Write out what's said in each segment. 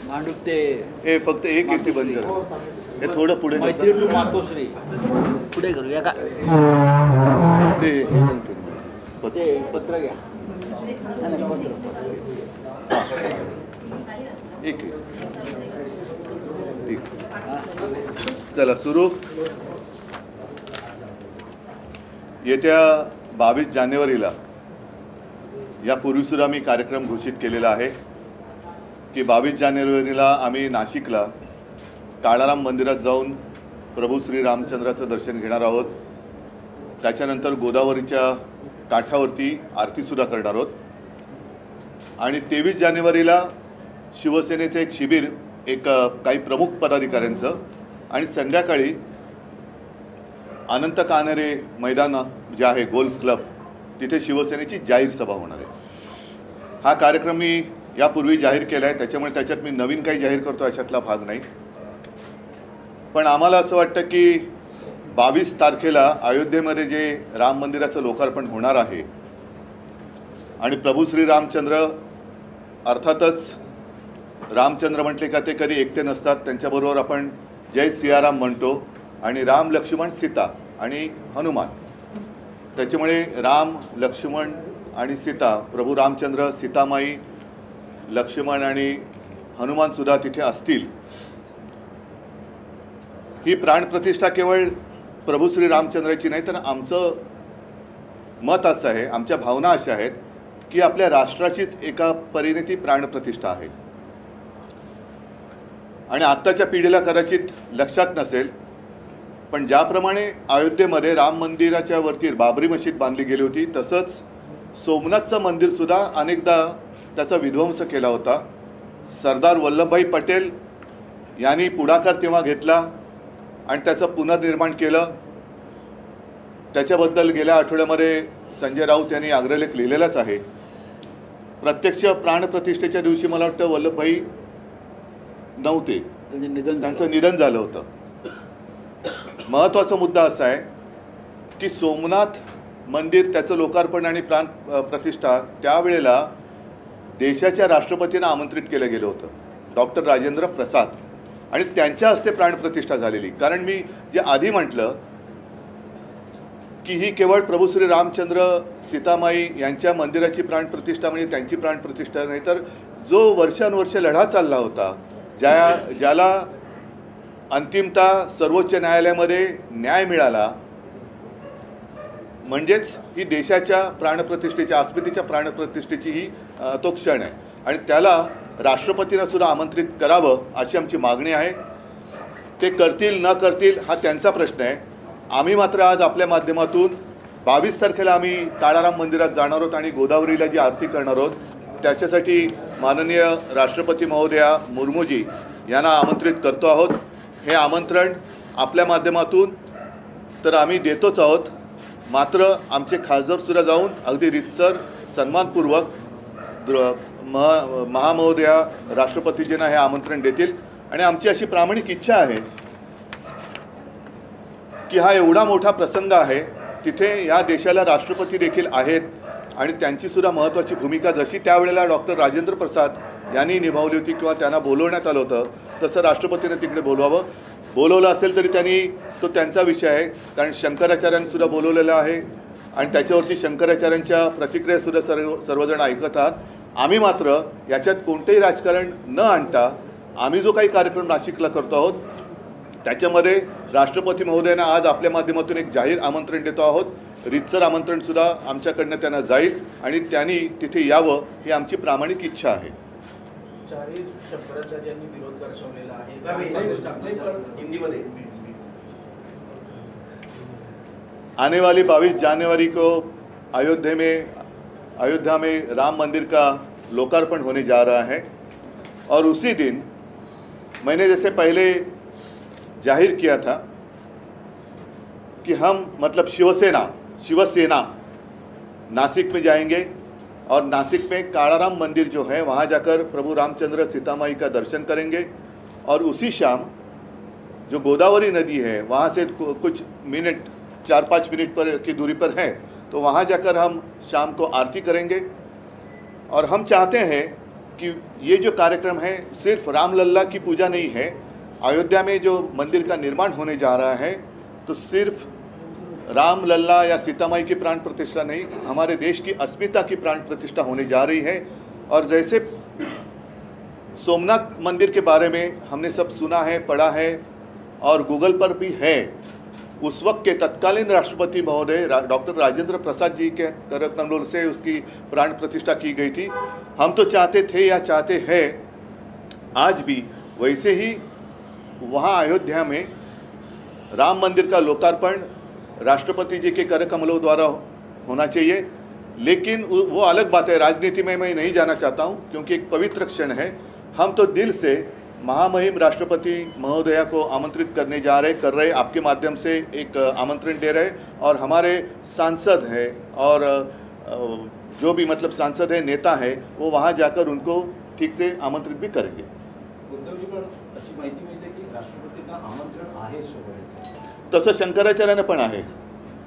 मांडूप ते हे फक्त एक एसी बंद कर, हे थोडं पुढे मैत्री टू मातोश्री पुढे करूया का? ते ते पत्र घ्या. नाही, पत्र. एक ठीक. चला सुरू. येत्या 22 जानेवारीला यापूर्वीसुद्धा मी कार्यक्रम घोषित केलेला आहे की 22 जानेवारीला आम्ही नाशिकला काळाराम मंदिरात जाऊन प्रभू श्री रामचंद्राचं दर्शन घेणार आहोत. त्याच्यानंतर गोदावरीच्या काठावरती आरतीसुद्धा करणार आहोत. आणि 23 जानेवारीला शिवसेनेचं एक शिबिर, एक काही प्रमुख पदाधिकाऱ्यांचं, आणि संध्याकाळी अनंत कानरे मैदान जे आहे गोल्फ क्लब, तिथे शिवसेनेची जाहीर सभा होणार आहे. हा कार्यक्रम मी यापूर्वी जाहीर केला आहे, त्याच्यामुळे त्याच्यात मी नवीन काही जाहीर करतो अशातला भाग नाही. पण आम्हाला असं वाटतं की 22 तारखेला अयोध्येमध्ये जे राम मंदिराचं लोकार्पण होणार आहे आणि प्रभू श्री रामचंद्र, अर्थातच रामचंद्र म्हटले का ते कधी एकटे नसतात, त्यांच्याबरोबर आपण जय सियाराम म्हणतो, आणि राम, लक्ष्मण, सीता आणि हनुमान. त्याच्यामुळे राम, लक्ष्मण आणि सीता, प्रभू रामचंद्र, सीतामाई, लक्ष्मण आणि हनुमानसुद्धा तिथे असतील. ही प्राणप्रतिष्ठा केवळ प्रभू श्री रामचंद्राची नाही, तर आमचं मत असं आहे, आमच्या भावना अशा आहेत की आपल्या राष्ट्राचीच एका परीने ती प्राणप्रतिष्ठा आहे. आणि आत्ताच्या पिढीला कदाचित लक्षात नसेल, पण ज्याप्रमाणे अयोध्येमध्ये राम मंदिराच्या वरती बाबरी मशीद बांधली गेली होती, तसंच सोमनाथचं मंदिरसुद्धा अनेकदा त्याचा विध्वंस केला होता. सरदार वल्लभभाई पटेल यांनी पुढाकार तेव्हा घेतला आणि त्याचं पुनर्निर्माण केलं. त्याच्याबद्दल गेल्या आठवड्यामध्ये संजय राऊत यांनी अग्रलेख लिहिलेलाच आहे. प्रत्यक्ष प्राणप्रतिष्ठेच्या दिवशी मला वाटतं वल्लभभाई नव्हते, त्यांचं निधन झालं होतं. महत्त्वाचा मुद्दा असा आहे की सोमनाथ मंदिर, त्याचं लोकार्पण आणि प्राण प्रतिष्ठा त्यावेळेला देशाच्या राष्ट्रपतींना आमंत्रित केलं गेलं होतं, डॉक्टर राजेंद्र प्रसाद, आणि त्यांच्या हस्ते प्राणप्रतिष्ठा झालेली. कारण मी जे आधी म्हटलं की ही केवळ प्रभू श्री रामचंद्र, सीतामाई यांच्या मंदिराची प्राणप्रतिष्ठा म्हणजे त्यांची प्राणप्रतिष्ठा नाही, तर जो वर्षानुवर्ष लढा चालला होता, ज्याला अंतिमतः सर्वोच्च न्यायालयामध्ये न्याय मिळाला, म्हणजेच ही देशाच्या प्राणप्रतिष्ठेच्या, अस्मितेच्या प्राणप्रतिष्ठेची ही तो क्षण आहे. आणि त्याला राष्ट्रपतींना सुद्धा आमंत्रित करावं अशी आमची मागणी आहे. ते करतील न करतील हा त्यांचा प्रश्न आहे. आम्ही मात्र आज आपल्या माध्यमातून 22 तारखेला आम्ही काळाराम मंदिरात जाणार आहोत आणि गोदावरीला जी आरती करणार आहोत, त्याच्यासाठी माननीय राष्ट्रपती महोदया मुर्मूजी यांना आमंत्रित करतो आहोत. हे आमंत्रण आपल्या माध्यमातून तर आम्ही देतोच आहोत, मात्र आमचे खासदारसुद्धा जाऊन अगदी रीतसर सन्मानपूर्वक महामहोदया राष्ट्रपतीजींना हे आमंत्रण देतील. आणि आमची अशी प्रामाणिक इच्छा आहे की हा एवढा मोठा प्रसंग आहे, तिथे या देशाला राष्ट्रपती देखील आहेत आणि त्यांचीसुद्धा महत्त्वाची भूमिका जशी त्यावेळेला डॉक्टर राजेंद्र प्रसाद यांनी निभावली होती किंवा त्यांना बोलवण्यात आलं होतं, तसं राष्ट्रपतींनी तिकडे बोलवावं. बोलवलं असेल तरी त्यांनी, तो त्यांचा विषय आहे, कारण शंकराचार्यांसुद्धा बोलवलेलं आहे आणि त्याच्यावरती शंकराचार्यांच्या प्रतिक्रियासुद्धा सर्वजण ऐकत आहात. आम्ही मात्र याच्यात कोणतेही राजकारण न आणता आम्ही जो काही कार्यक्रम नाशिकला करतो आहोत, त्याच्यामध्ये राष्ट्रपती महोदयांना आज आपल्या माध्यमातून एक जाहीर आमंत्रण देतो आहोत. रीतसर आमंत्रणसुद्धा आमच्याकडनं त्यांना जाईल आणि त्यांनी तिथे यावं ही आमची प्रामाणिक इच्छा आहे. शंकराचार्यांनी विरोध दर्शवलेला आहे हिंदीमध्ये. आने वाली 22 जनवरी को अयोध्या में राम मंदिर का लोकार्पण होने जा रहा है, और उसी दिन मैंने जैसे पहले जाहिर किया था कि हम मतलब शिवसेना नासिक में जाएंगे और नासिक में काड़ाराम मंदिर जो है वहाँ जाकर प्रभु रामचंद्र सीतामाई का दर्शन करेंगे, और उसी शाम जो गोदावरी नदी है वहाँ से कुछ मिनट 4-5 मिनट पर की दूरी पर है, तो वहाँ जाकर हम शाम को आरती करेंगे। और हम चाहते हैं कि ये जो कार्यक्रम है सिर्फ रामलल्ला की पूजा नहीं है। अयोध्या में जो मंदिर का निर्माण होने जा रहा है तो सिर्फ रामलल्ला या सीतामाई की प्राण प्रतिष्ठा नहीं, हमारे देश की अस्मिता की प्राण प्रतिष्ठा होने जा रही है। और जैसे सोमनाथ मंदिर के बारे में हमने सब सुना है, पढ़ा है और गूगल पर भी है, उस वक्त के तत्कालीन राष्ट्रपति महोदय डॉक्टर राजेंद्र प्रसाद जी के करकमलों से उसकी प्राण प्रतिष्ठा की गई थी। हम तो चाहते थे या चाहते हैं आज भी वैसे ही वहाँ अयोध्या में राम मंदिर का लोकार्पण राष्ट्रपति जी के करकमलों द्वारा होना चाहिए। लेकिन वो अलग बात है, राजनीति में मैं नहीं जाना चाहता हूँ क्योंकि एक पवित्र क्षण है। हम तो दिल से महामहिम राष्ट्रपति महोदया को आमंत्रित करने जा रहे कर रहे आपके माध्यम से एक आमंत्रण दे रहे और हमारे सांसद हैं और जो भी मतलब सांसद है, नेता है, वो वहाँ जाकर उनको ठीक से आमंत्रित भी करेंगे। उद्धवजी पण अशी माहिती मिळते की राष्ट्रपतींना आमंत्रण आहे सोबतच, तसं शंकराचार्यानं पण आहे।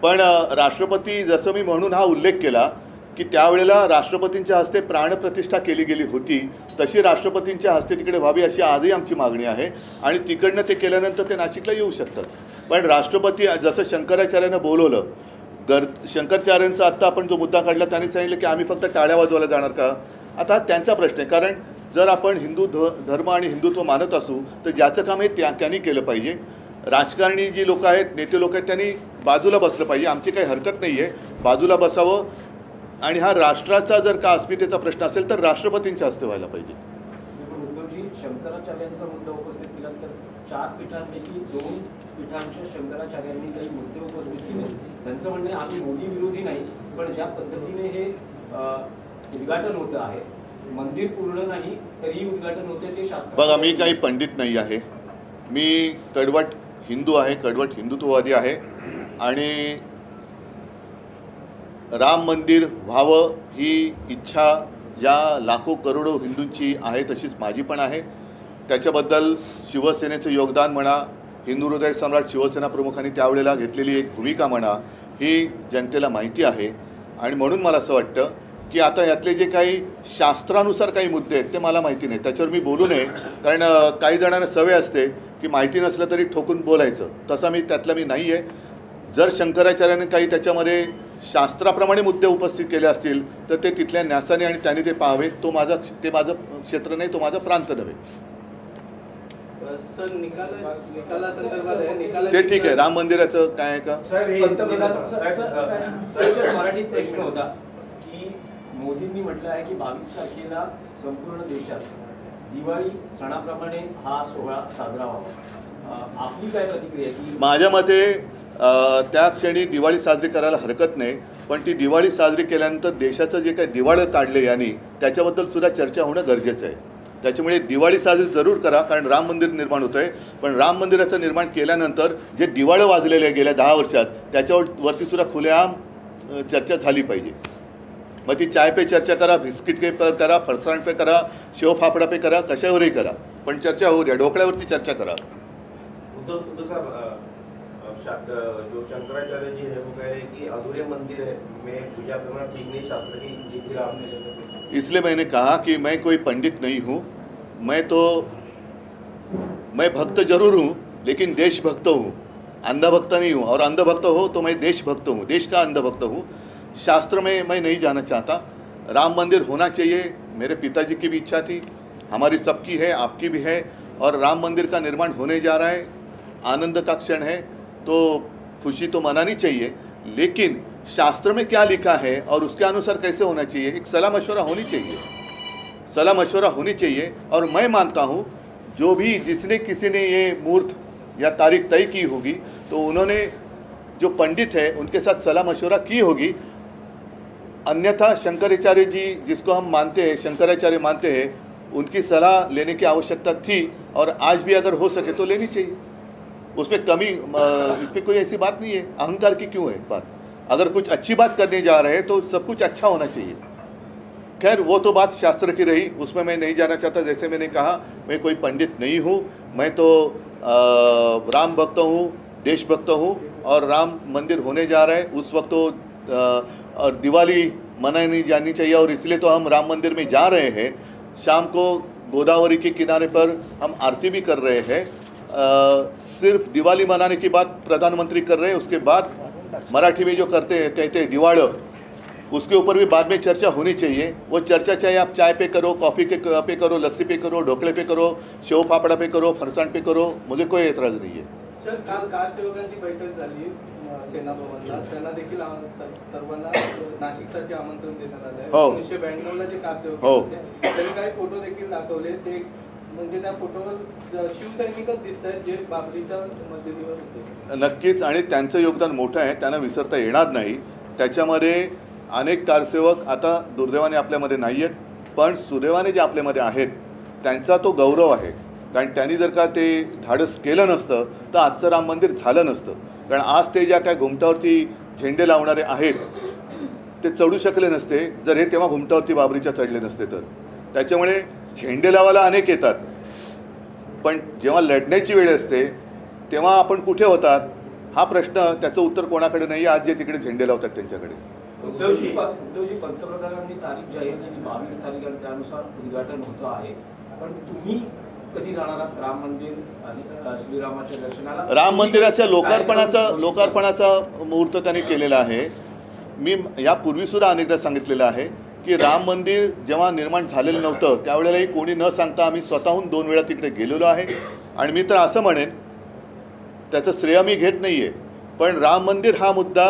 पण राष्ट्रपती जसं मी म्हणून हा उल्लेख केला की त्यावेळेला राष्ट्रपतींच्या हस्ते प्राणप्रतिष्ठा केली गेली होती, तशी राष्ट्रपतींच्या हस्ते तिकडे व्हावी अशी आजही आमची मागणी आहे आणि तिकडनं ते केल्यानंतर ते नाशिकला येऊ शकतात। पण राष्ट्रपती जसं शंकराचार्यानं बोलवलं, शंकराचार्यांचा आत्ता आपण जो मुद्दा काढला त्यांनी सांगितलं की आम्ही फक्त टाळ्या वाजवायला जाणार का, आता त्यांचा प्रश्न आहे। कारण जर आपण हिंदू धर्म आणि हिंदुत्व मानत असू तर ज्याचं काम हे त्यांनी केलं पाहिजे। राजकारणी जी लोक आहेत, नेते लोक आहेत, त्यांनी बाजूला बसलं पाहिजे, आमची काही हरकत नाही आहे, बाजूला बसावं। आणि हा राष्ट्राचा जर का अस्मितेचा प्रश्न असेल तर राष्ट्रपतींच्या हस्ते व्हायला पाहिजे। उद्धवजी शंकराचार्यांचा मुद्दा उपस्थित केला तर 4 पीठांपैकी 2 पीठांच्या शंकराचार्यांनी काही मुद्दे उपस्थित केले। त्यांचं म्हणणे आम्ही मोदी विरोधी नाही, पण ज्या पद्धतीने हे उद्घाटन होतं आहे, मंदिर पूर्ण नाही तरीही उद्घाटन होते ते शास्त्र। बघा, मी काही पंडित नाही आहे, मी कडवट हिंदू आहे, कडवट हिंदुत्ववादी आहे आणि राम मंदिर व्हावं ही इच्छा ज्या लाखो करोडो हिंदूंची आहे तशीच माझी पण आहे। त्याच्याबद्दल शिवसेनेचं योगदान म्हणा, हिंदू हृदय सम्राट शिवसेना प्रमुखांनी त्यावेळेला घेतलेली एक भूमिका म्हणा, ही जनतेला माहिती आहे। आणि म्हणून मला असं वाटतं की आता यातले जे काही शास्त्रानुसार काही मुद्दे आहेत ते मला माहिती नाही, त्याच्यावर मी बोलू नये। कारण काही जणांना सवय असते की माहिती नसलं तरी ठोकून बोलायचं, तसा मी त्यातला मी नाही आहे। जर शंकराचार्याने काही त्याच्यामध्ये शास्त्राप्रमाणे मुद्दे उपस्थित केले असतील तर ते तिथल्या न्यासाने आणि त्यांनी ते पाहावे। ते माझं क्षेत्र नाही, तो माझा प्रांत नव्हे। ते ठीक आहे, राम मंदिराचं काय आहे का? मराठीत प्रश्न होता की मोदींनी म्हटलं आहे की 22 तारखेला संपूर्ण देशात दिवाळी सणाप्रमाणे हा सोहळा साजरा व्हावा, आपली काय प्रतिक्रिया की? माझ्या मते त्या क्षणी दिवाळी साजरी करायला हरकत नाही, पण ती दिवाळी साजरी केल्यानंतर देशाचं जे काही दिवाळं काढले यांनी त्याच्याबद्दल सुद्धा चर्चा होणं गरजेचं आहे। त्याच्यामुळे दिवाळी साजरी जरूर करा, कारण राम मंदिर निर्माण होतं आहे, पण राम मंदिराचं निर्माण केल्यानंतर जे दिवाळं वाजलेले गेल्या 10 वर्षात त्याच्यावरती सुद्धा खुलेआम चर्चा झाली पाहिजे। मग ती चाय पे चर्चा करा, बिस्किट पे करा, फरसाण पे करा, शेव फाफडा पे करा, कशावरही करा, पण चर्चा होऊ द्या, ढोकळ्यावरती चर्चा करा। उद्धव साहब, जो शंकराचार्य जी है वो कह रहे हैं कि अधूरे मंदिर है में पूजा करना ठीक नहीं, शास्त्र की फिर आपने। इसलिए मैंने कहा कि मैं कोई पंडित नहीं हूँ, मैं भक्त जरूर हूँ लेकिन देशभक्त हूँ, अंधभक्त नहीं हूँ। और अंधभक्त हो तो मैं देशभक्त हूँ, देश का अंधभक्त हूँ। शास्त्र में मैं नहीं जाना चाहता। राम मंदिर होना चाहिए, मेरे पिताजी की भी इच्छा थी, हमारी सबकी है, आपकी भी है, और राम मंदिर का निर्माण होने जा रहा है। आनंद का क्षण है तो खुशी तो मनानी चाहिए, लेकिन शास्त्र में क्या लिखा है और उसके अनुसार कैसे होना चाहिए, एक सलाह मशवरा होनी चाहिए, सलाह मशवरा होनी चाहिए। और मैं मानता हूँ जो भी जिसने किसी ने ये मुहूर्त या तारीख तय की होगी तो उन्होंने जो पंडित है उनके साथ सलाह मशवरा की होगी। अन्यथा शंकराचार्य जी जिसको हम मानते हैं, शंकराचार्य मानते हैं, उनकी सलाह लेने की आवश्यकता थी और आज भी अगर हो सके तो लेनी चाहिए। उसमें कमी, इसमें कोई ऐसी बात नहीं है, अहंकार की क्यों है बात। अगर कुछ अच्छी बात करने जा रहे हैं तो सब कुछ अच्छा होना चाहिए। खैर वो तो बात शास्त्र की रही, उसमें मैं नहीं जाना चाहता। जैसे मैंने कहा, मैं कोई पंडित नहीं हूँ, मैं तो राम भक्त हूँ, देशभक्त हूँ, और राम मंदिर होने जा रहा है उस वक्त तो और दिवाली मनाई नहीं जानी चाहिए, और इसलिए तो हम राम मंदिर में जा रहे हैं। शाम को गोदावरी के किनारे पर हम आरती भी कर रहे हैं। सिर्फ दिवाली मनाने की बात प्रधानमंत्री कर रहे हैं, उसके बाद मराठी में जो कहते हैं दिवाळं, उसके ऊपर भी बाद में चर्चा होनी चाहिए। वो चर्चा चाहे आप चाय पे करो, कॉफ़ी के पे करो, लस्सी पे करो, ढोकळे पे करो, शेव फाफडा पे करो, फरसाण पे करो, मुझे कोई एतराज नहीं है। सर, काल कारसेवकांची बैठक झाली सेना भवनला, त्यांना देखील सर्वांना नाशिकसाठी आमंत्रण देण्यात आलं आहे। हो. 1992ला जे कारसेवक हो. होते त्यांनी काही फोटो देखील दाखवले, ते म्हणजे त्या फोटोवर शिवसैनिकच दिसत आहेत जे बाबरीच्या मस्जिदीवर होते। नक्कीच, आणि त्यांचं योगदान मोठं आहे, त्यांना विसरता येणार नाही। त्याच्यामध्ये अनेक कारसेवक आता दुर्दैवाने आपल्यामध्ये नाही आहेत, पण सुदैवाने जे आपल्यामध्ये आहेत त्यांचा तो गौरव आहे। कारण त्यांनी जर का ते धाडस केलं नसतं तर आजचं राम मंदिर झालं नसतं। कारण आज ते ज्या काय घुमटावरती झेंडे लावणारे आहेत ते चढू शकले नसते जर हे तेव्हा घुमटावरती बाबरीच्या चढले नसते तर। त्याच्यामुळे झेंडे लावायला अनेक येतात, पण जेव्हा लढण्याची वेळ असते तेव्हा आपण कुठे होतात हा प्रश्न, त्याचं उत्तर कोणाकडे नाही। आज जे तिकडे झेंडे लावतात त्यांच्याकडे। उद्धवजी पंतप्रधानांनी तारीख जाहीर केली 22 तारीख आणि त्यानुसार उद्घाटन होतं आहे, पण तुम्ही कधी जाणार आहात राम मंदिर आणि श्रीरामाच्या दर्शनाला? राम मंदिराच्या लोकार्पणाचा मुहूर्त त्यांनी केलेला आहे। मी यापूर्वी सुद्धा अनेकदा सांगितलेलं आहे की राम मंदिर जेव्हा निर्माण झालेलं नव्हतं त्यावेळेलाही कोणी न सांगता आम्ही स्वतःहून 2 वेळा तिकडे गेलेलो आहे। आणि मी तर असं म्हणेन, त्याचं श्रेय मी घेत नाही आहे, पण राम मंदिर हा मुद्दा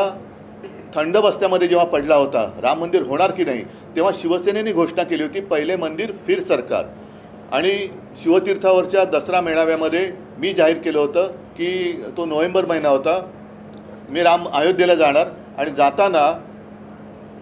थंड बस्त्यामध्ये जेव्हा पडला होता, राम मंदिर होणार की नाही, तेव्हा शिवसेनेने घोषणा केली होती पहिले मंदिर फिर सरकार। आणि शिवतीर्थावरच्या दसरा मेळाव्यामध्ये मी जाहीर केलं होतं की तो नोव्हेंबर महिना होता, मी अयोध्येला जाणार आणि जाताना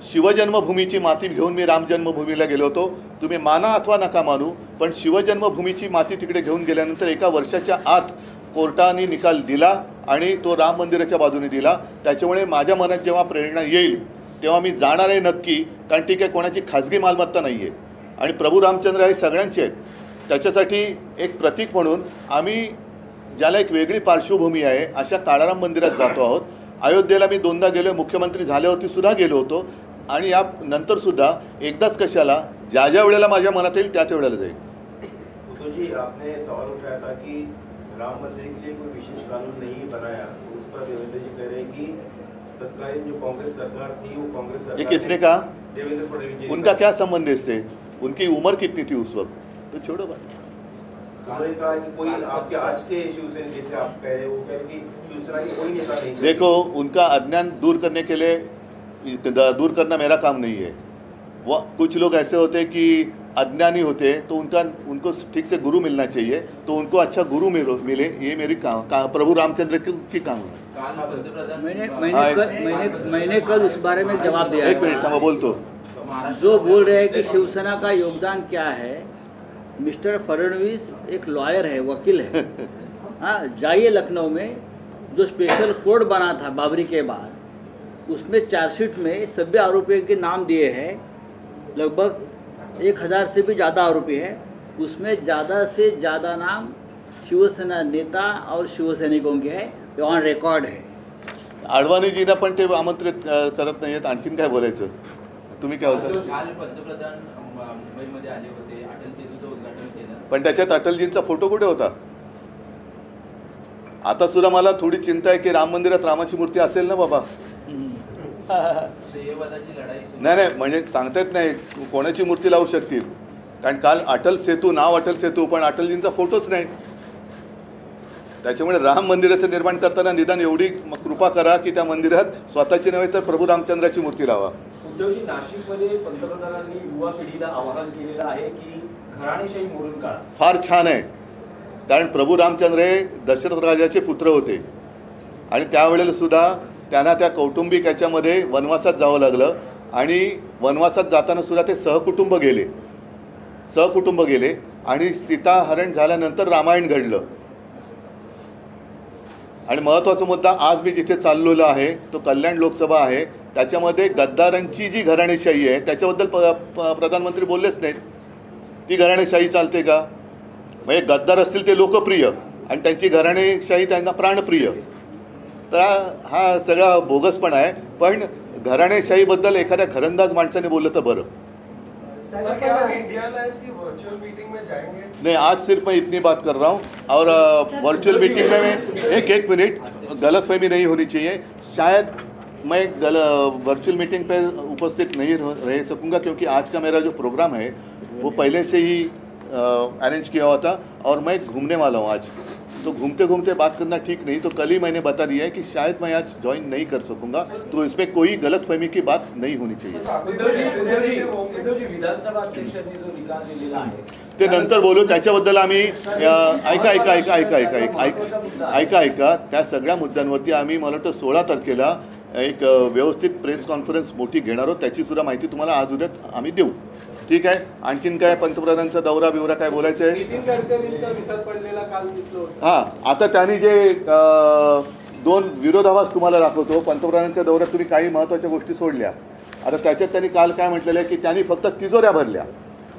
शिवजन्मभूमीची माती घेऊन मी राम जन्मभूमीला गेलो होतो। तुम्ही माना अथवा नका मानू, पण शिवजन्मभूमीची माती तिकडे घेऊन गेल्यानंतर 1 वर्षाच्या आत कोर्टाने निकाल दिला आणि तो राम मंदिराच्या बाजूने दिला। त्याच्यामुळे माझ्या मनात जेव्हा प्रेरणा येईल तेव्हा मी जाणार आहे नक्की, कारण ती काही कोणाची खाजगी मालमत्ता नाही आहे आणि प्रभू रामचंद्र हे सगळ्यांचे आहेत। त्याच्यासाठी एक प्रतीक म्हणून आम्ही ज्याला एक वेगळी पार्श्वभूमी आहे अशा काळाराम मंदिरात जातो आहोत। अयोध्येला मी 2दा गेलो, मुख्यमंत्री झाल्यावरती सुद्धा गेलो होतो आणि या नंतर सुद्धा एकदाच कशाला, ज्या ज्या वेळेला माझ्या मनात येईल त्याच वेळेला जाईल। तो जी आपने सवाल उठाया था कि राम मंदिर के लिए कोई विशेष कानून नहीं बनाया, तो उस पर देवेंद्र जी कह रहे हैं कि तत्कालीन जो कांग्रेस सरकार थी वो कांग्रेस सरकार, ये किसने कहा? देवेंद्र फडणवीस जी। उनका क्या संबंध है इससे? उनकी उम्र कितनी थी उस वक्त? तो छोड़ो बात। उन्होंने कहा कि कोई आपके आज के शिवसेना जैसे आप कह रहे हो, कह रहे कि शिवसेना की कोई नेता नहीं। देखो, उनका अज्ञान दूर करने के लिए दूर करना मेरा काम नहीं है। वो कुछ लोग ऐसे होते हैं कि अज्ञानी होते हैं, तो उनको ठीक से गुरु मिलना चाहिए, तो उनको अच्छा गुरु मिले, ये मेरी प्रभु रामचंद्र की काम है। मैंने कल इस बारे में जवाब दिया। एक मिनट मैं बोल तो, जो बोल रहे हैं कि शिवसेना का योगदान क्या है, मिस्टर फडणवीस एक लॉयर है, वकील है। हाँ, जाइए लखनऊ में जो स्पेशल कोर्ट बना था बाबरी के बाद, उसमें चार्जशीट में सभी आरोपियों के नाम दिए हैं, लगभग 1000 से भी ज़्यादा आरोपी हैं। उसमें ज़्यादा से ज़्यादा नाम शिवसेना नेता और शिवसैनिकों के हैं, ये ऑन रिकॉर्ड है। अडवाणीजींना पण ते आमंत्रित करत नाही आहेत, आणखीन काय बोलायचं? तुम्ही काय बोलता? काल पंतप्रधान मुंबईमध्ये आले होते, अटल सेतूचं उद्घाटन केलं, पण त्याच्यात अटलजींचा फोटो कुठे होता? आता सुद्धा मला थोडी चिंता आहे की राम मंदिरात रामाची मूर्ती असेल ना बाबा। श्रेयवादाची लढाई सुरू नाही, म्हणजे सांगता येत नाही कोणाची मूर्ती लावू शकतील, कारण काल अटल सेतू, नाव अटल सेतू, पण अटलजींचा फोटोच नाही। त्याच्यामुळे राम मंदिराचं निर्माण करताना निदान एवढी कृपा करा की त्या मंदिरात स्वतःची नव्हे तर प्रभू रामचंद्राची मूर्ती लावा। उद्धवजी, नाशिकमध्ये पंतप्रधानांनी युवा पिढीला आवाहन केलेलं आहे की घराणेशाही मोडून काढा। फार छान आहे, कारण प्रभू रामचंद्र हे दशरथ राजाचे पुत्र होते आणि त्यावेळेला सुद्धा त्यांना त्या कौटुंबिक याच्यामध्ये वनवासात जावं लागलं आणि वनवासात जाताना सुद्धा ते सहकुटुंब गेले आणि सीताहरण झाल्यानंतर रामायण घडलं। आणि महत्त्वाचा मुद्दा, आज मी जिथे चाललेलो आहे तो कल्याण लोकसभा आहे, त्याच्यामध्ये गद्दारांची जी घराणेशाही आहे त्याच्याबद्दल प्रधानमंत्री बोललेच नाहीत। ती घराणेशाही चालते का? म्हणजे गद्दार असतील ते लोकप्रिय आणि त्यांची घराणेशाही त्यांना प्राणप्रिय, तर हा सगळा बोगसपणा आहे। पण घराणेशाहीबद्दल एखाद्या घरंदाज माणसाने बोललं तर बरं। सर क्या आप इंडिया अलायंस की वर्चुअल मीटिंग में जाएंगे? नहीं, आज सिर्फ मैं इतनी बात कर रहा हूँ और वर्चुअल मीटिंग में मैं एक मिनट, गलतफहमी नहीं होनी चाहिए। शायद मैं वर्चुअल मीटिंग पर उपस्थित नहीं रह सकूँगा क्योंकि आज का मेरा जो प्रोग्राम है वो पहले से ही अरेंज किया हुआ था और मैं घूमने वाला हूँ आज, तो घूमते घूमते बात करना ठीक नहीं। तो कल ही मैंने बता दिया है कि शायद मैं आज ज्वाइन नहीं कर सकूँगा, तो इसमें कोई गलतफहमी की बात नहीं होनी चाहिए। उद्धव जी विधानसभा अध्यक्षांनी जो निकाल दिलेला आहे ते नंतर बोलू, त्याच्याबद्दल आम्ही ऐका त्या सगळ्या मुद्द्यांवरती आम्ही मला वाटतं 16 तारखेला एक व्यवस्थित प्रेस कॉन्फरन्स मोठी घेणार आहोत, त्याची सुद्धा माहिती तुम्हाला आज उद्या आम्ही देऊ। ठीक आहे, आणखीन काय पंतप्रधानांचा दौरा बिवरा काय बोलायचं आहे? नितीन गडकरींचा विसर पडलेला काल दिसलो होता। हां, आता त्यांनी जे 2 विरोधाभास तुम्हाला दाखवतो, पंतप्रधानांच्या दौऱ्यात तुम्ही काही महत्त्वाच्या गोष्टी सोडल्या। आता त्याच्यात त्यांनी काल काय म्हटलेलं आहे की त्यांनी फक्त तिजोऱ्या भरल्या,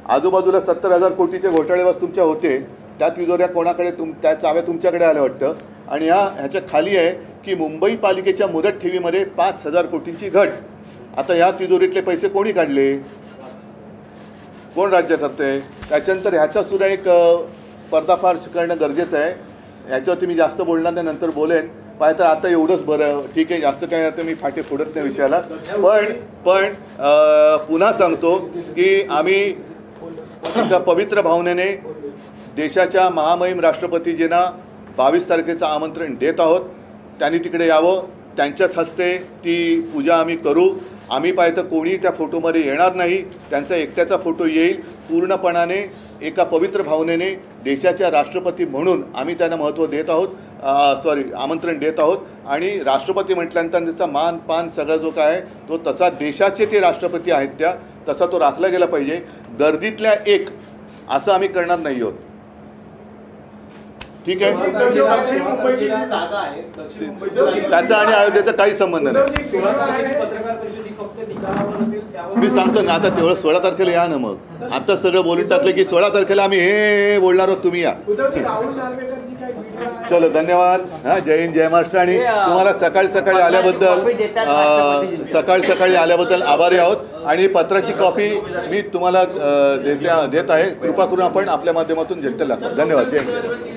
आजूबाजूला 70,000 कोटीचे घोटाळेबाज तुमच्या होते, त्या तिजोऱ्या कोणाकडे त्या चाव्या तुमच्याकडे आल्या वाटतं। आणि ह्याच्या खाली आहे की मुंबई पालिकेच्या मुदत ठेवीमध्ये 5,000 कोटींची घट। आता ह्या तिजोरीतले पैसे कोणी काढले, कोण राज्य करते? त्याच्यानंतर ह्याचा सुद्धा एक पर्दाफाश करणं गरजेचं आहे। ह्याच्यावरती मी जास्त बोलणार नाही, नंतर बोलेन। पाहिजे तर आता एवढंच बरं, ठीक आहे, जास्त काय आता मी फाटे फोडत नाही विषयाला। पण पुन्हा सांगतो की आम्ही एका पवित्र भावनेने देशाच्या महामहिम राष्ट्रपतीजींना 22 तारखेचं आमंत्रण देत आहोत। त्यांनी तिकडे यावं, त्यांच्याच हस्ते ती पूजा आम्ही करू। आम्ही पाहिजे तर कोणी त्या फोटोमध्ये येणार नाही, त्यांचा एकट्याचा फोटो येईल। पूर्णपणाने एका पवित्र भावनेने देशाच्या राष्ट्रपती म्हणून आम्ही त्यांना महत्त्व देत आहोत, आमंत्रण देत आहोत। आणि राष्ट्रपती म्हटल्यानंतर त्यांचा मान पान सगळं जो काय आहे तो तसा देशाचे ते राष्ट्रपती आहेत त्या तसा तो राखला गेला पाहिजे। गर्दीतल्या एक असं आम्ही करणार नाही आहोत, ठीक आहे? त्याचा आणि अयोध्येचा काही संबंध नाही। पत्रकार परिषद फक्त निकालावर असेल त्यावर मी सांगतो ना, आता तेवढं 16 तारखेला या ना, मग आता सगळं बोलून टाकलं की 16 तारखेला आम्ही हे बोलणार आहोत, तुम्ही या। चलो, धन्यवाद। हां, जय हिंद, जय महाराष्ट्र। आणि तुम्हाला सकाळी सकाळी आल्याबद्दल आभारी आहोत। आणि पत्राची कॉपी मी तुम्हाला देत आहे, कृपा करून आपण आपल्या माध्यमातून जनतेला दाखवा। धन्यवाद, जय हिंद।